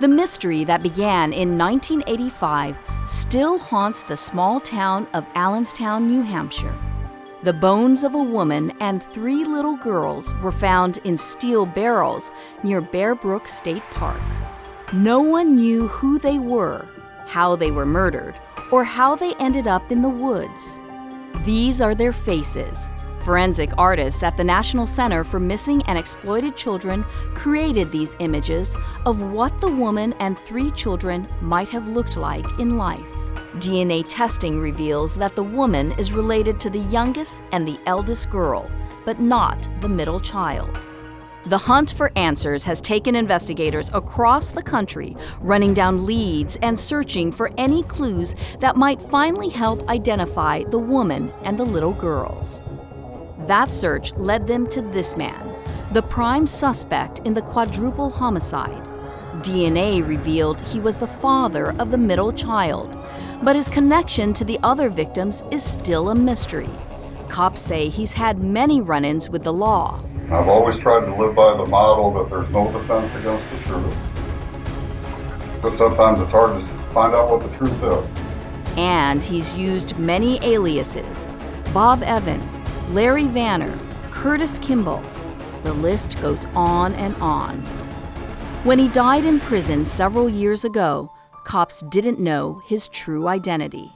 The mystery that began in 1985 still haunts the small town of Allenstown, New Hampshire. The bones of a woman and 3 little girls were found in steel barrels near Bear Brook State Park. No one knew who they were, how they were murdered, or how they ended up in the woods. These are their faces. Forensic artists at the National Center for Missing and Exploited Children created these images of what the woman and 3 children might have looked like in life. DNA testing reveals that the woman is related to the youngest and the eldest girl, but not the middle child. The hunt for answers has taken investigators across the country, running down leads and searching for any clues that might finally help identify the woman and the little girls. That search led them to this man, the prime suspect in the quadruple homicide. DNA revealed he was the father of the middle child, but his connection to the other victims is still a mystery. Cops say he's had many run-ins with the law. I've always tried to live by the model that there's no defense against the truth. But sometimes it's hard to find out what the truth is. And he's used many aliases: Bob Evans, Larry Vanner, Curtis Kimball. The list goes on and on. When he died in prison several years ago, cops didn't know his true identity.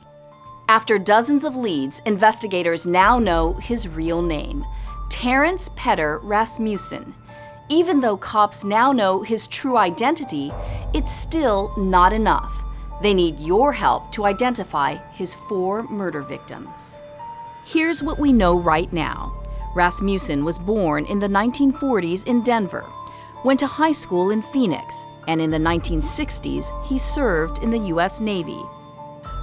After dozens of leads, investigators now know his real name, Terrance Peder Rasmussen. Even though cops now know his true identity, it's still not enough. They need your help to identify his 4 murder victims. Here's what we know right now. Rasmussen was born in the 1940s in Denver, went to high school in Phoenix, and in the 1960s, he served in the U.S. Navy.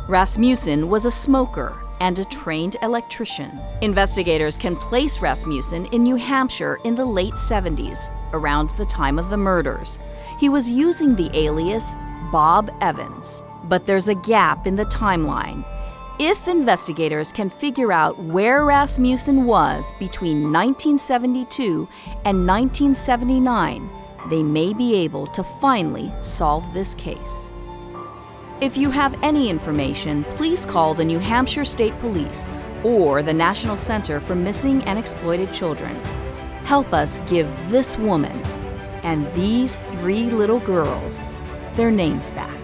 Rasmussen was a smoker and a trained electrician. Investigators can place Rasmussen in New Hampshire in the late 70s, around the time of the murders. He was using the alias Bob Evans. But there's a gap in the timeline. If investigators can figure out where Rasmussen was between 1972 and 1979, they may be able to finally solve this case. If you have any information, please call the New Hampshire State Police or the National Center for Missing and Exploited Children. Help us give this woman and these 3 little girls their names back.